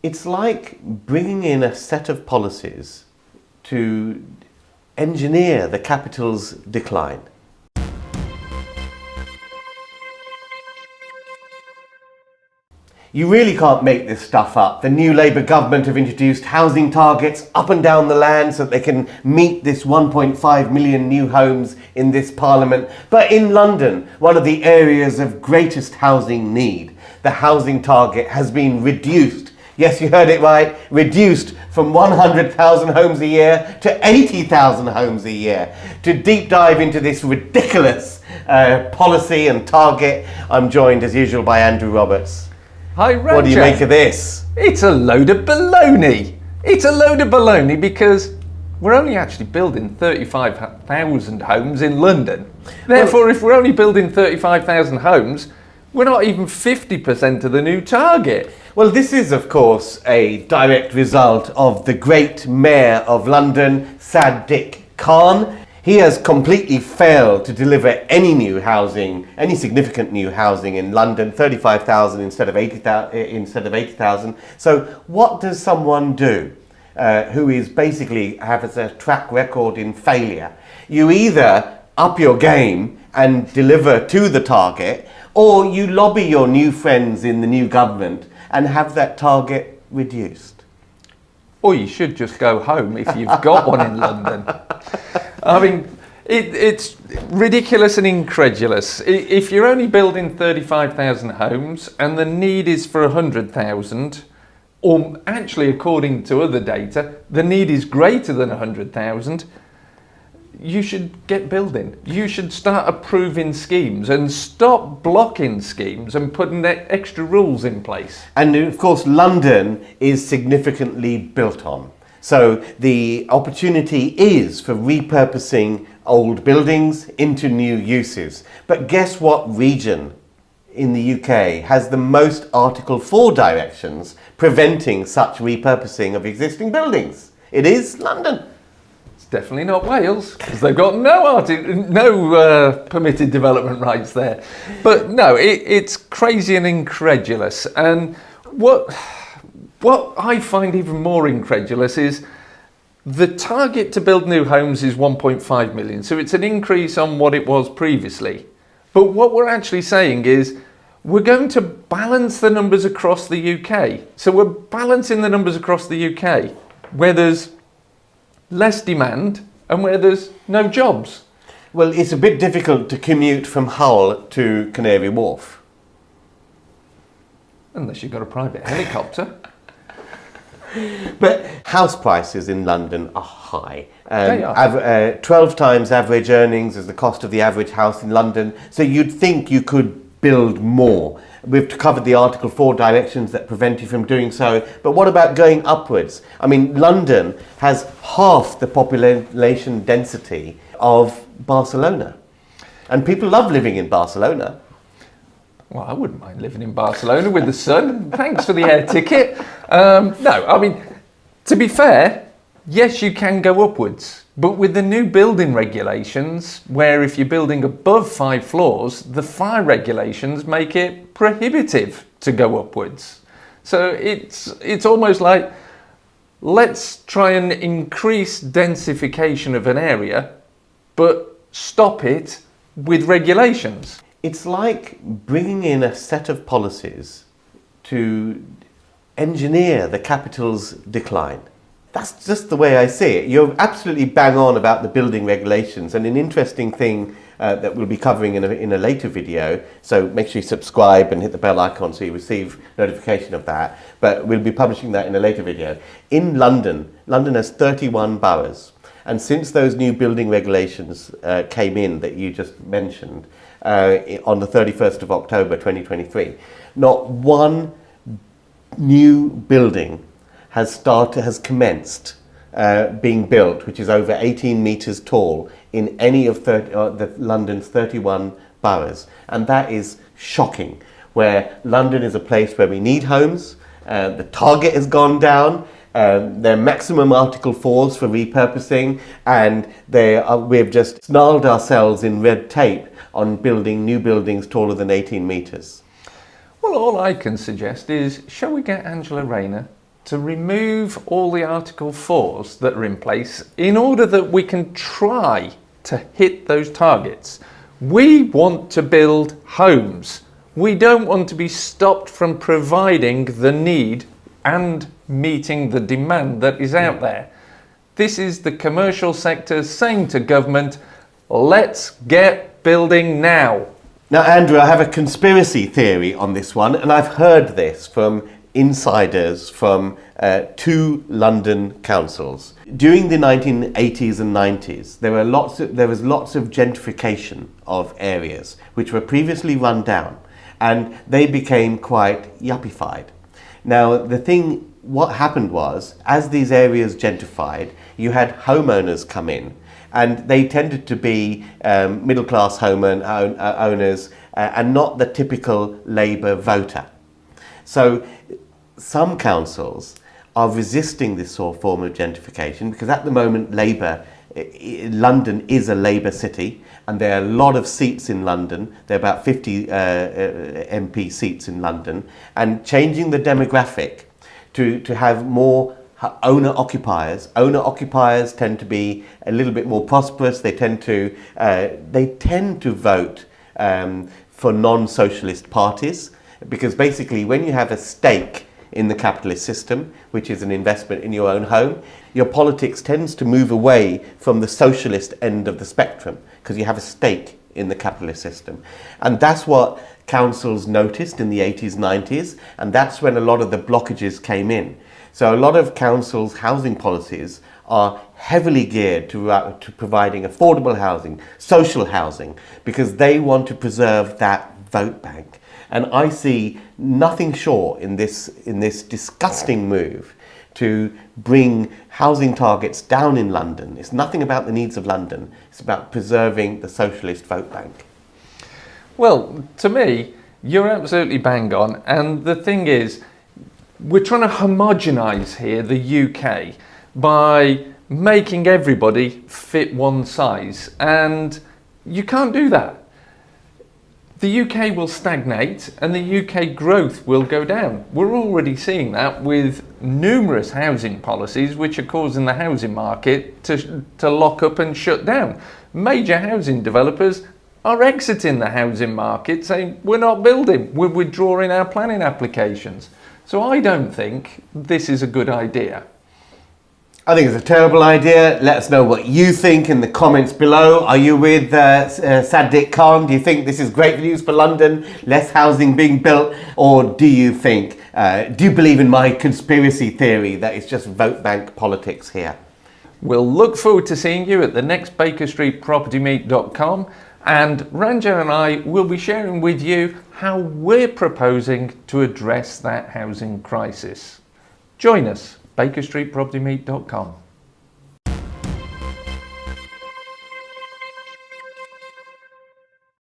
It's like bringing in a set of policies to engineer the capital's decline. You really can't make this stuff up. The new Labour government have introduced housing targets up and down the land so that they can meet this 1.5 million new homes in this parliament. But in London, one of the areas of greatest housing need, the housing target has been reduced. Yes, you heard it right, reduced from 100,000 homes a year to 80,000 homes a year. To deep dive into this ridiculous policy and target, I'm joined as usual by Andrew Roberts. Hi, Ranjan. What do you make of this? It's a load of baloney. It's a load of baloney because we're only actually building 35,000 homes in London. Therefore, if we're only building 35,000 homes, we're not even 50% of the new target. Well, this is, of course, a direct result of the great Mayor of London, Sadiq Khan. He has completely failed to deliver any new housing, any significant new housing in London, 35,000 instead of 80,000. So what does someone do who is basically has a track record in failure? You either up your game and deliver to the target, or you lobby your new friends in the new government and have that target reduced. Or you should just go home if you've got one in London. I mean, it's ridiculous and incredulous. If you're only building 35,000 homes and the need is for 100,000, or actually according to other data, the need is greater than 100,000, you should get building. You should start approving schemes and stop blocking schemes and putting extra rules in place. And of course, London is significantly built on. So the opportunity is for repurposing old buildings into new uses. But guess what region in the UK has the most Article 4 directions preventing such repurposing of existing buildings? It is London. It's definitely not Wales, because they've got no permitted development rights there. But no, it's crazy and incredulous. And what I find even more incredulous is the target to build new homes is 1.5 million. So it's an increase on what it was previously. But what we're actually saying is we're going to balance the numbers across the UK. So we're balancing the numbers across the UK where there's less demand and where there's no jobs. Well, it's a bit difficult to commute from Hull to Canary Wharf. Unless you've got a private helicopter. But house prices in London are high. They are. 12 times average earnings is the cost of the average house in London. So you'd think you could build more. We've covered the Article 4 directions that prevent you from doing so. But what about going upwards? I mean, London has half the population density of Barcelona. And people love living in Barcelona. Well, I wouldn't mind living in Barcelona with the sun. Thanks for the air ticket. No, I mean, to be fair, yes, you can go upwards. But with the new building regulations, where if you're building above 5 floors, the fire regulations make it prohibitive to go upwards. So it's almost like, let's try and increase densification of an area, but stop it with regulations. It's like bringing in a set of policies to engineer the capital's decline. That's just the way I see it. You're absolutely bang on about the building regulations, and an interesting thing that we'll be covering in a later video, so make sure you subscribe and hit the bell icon so you receive notification of that, but we'll be publishing that in a later video. In London, London has 31 boroughs, and since those new building regulations came in that you just mentioned, on the 31st of October 2023, not one new building has commenced being built, which is over 18 metres tall in any of London's 31 boroughs. And that is shocking, where London is a place where we need homes, the target has gone down, their maximum Article 4s for repurposing, and we've just snarled ourselves in red tape on building new buildings taller than 18 metres. Well, all I can suggest is, shall we get Angela Rayner to remove all the Article 4s that are in place in order that we can try to hit those targets. We want to build homes. We don't want to be stopped from providing the need and meeting the demand that is out there. This is the commercial sector saying to government, let's get building now. Now, Andrew, I have a conspiracy theory on this one, and I've heard this from insiders from two London councils. During the 1980s and 90s, there was lots of gentrification of areas which were previously run down, and they became quite yuppified. Now, what happened was, as these areas gentrified, you had homeowners come in, and they tended to be middle-class owners and not the typical Labour voter. So some councils are resisting this sort of form of gentrification because at the moment London is a Labour city, and there are a lot of seats in London. There are about 50 MP seats in London, and changing the demographic to have more owner-occupiers. Owner-occupiers tend to be a little bit more prosperous. They tend to vote for non-socialist parties, because basically when you have a stake in the capitalist system, which is an investment in your own home, your politics tends to move away from the socialist end of the spectrum because you have a stake in the capitalist system. And that's what councils noticed in the 80s, 90s, and that's when a lot of the blockages came in. So a lot of councils' housing policies are heavily geared to providing affordable housing, social housing, because they want to preserve that vote bank. And I see nothing short in this disgusting move to bring housing targets down in London. It's nothing about the needs of London. It's about preserving the socialist vote bank. Well, to me, you're absolutely bang on. And the thing is, we're trying to homogenise here the UK by making everybody fit one size. And you can't do that. The UK will stagnate and the UK growth will go down. We're already seeing that with numerous housing policies which are causing the housing market to lock up and shut down. Major housing developers are exiting the housing market, saying we're not building, we're withdrawing our planning applications. So I don't think this is a good idea. I think it's a terrible idea. Let us know what you think in the comments below. Are you with Sadiq Khan? Do you think this is great news for London? Less housing being built? Or do you think, do you believe in my conspiracy theory that it's just vote bank politics here? We'll look forward to seeing you at the next BakerStreetPropertyMeet.com, and Ranjan and I will be sharing with you how we're proposing to address that housing crisis. Join us. BakerStreetPropertyMeet.com.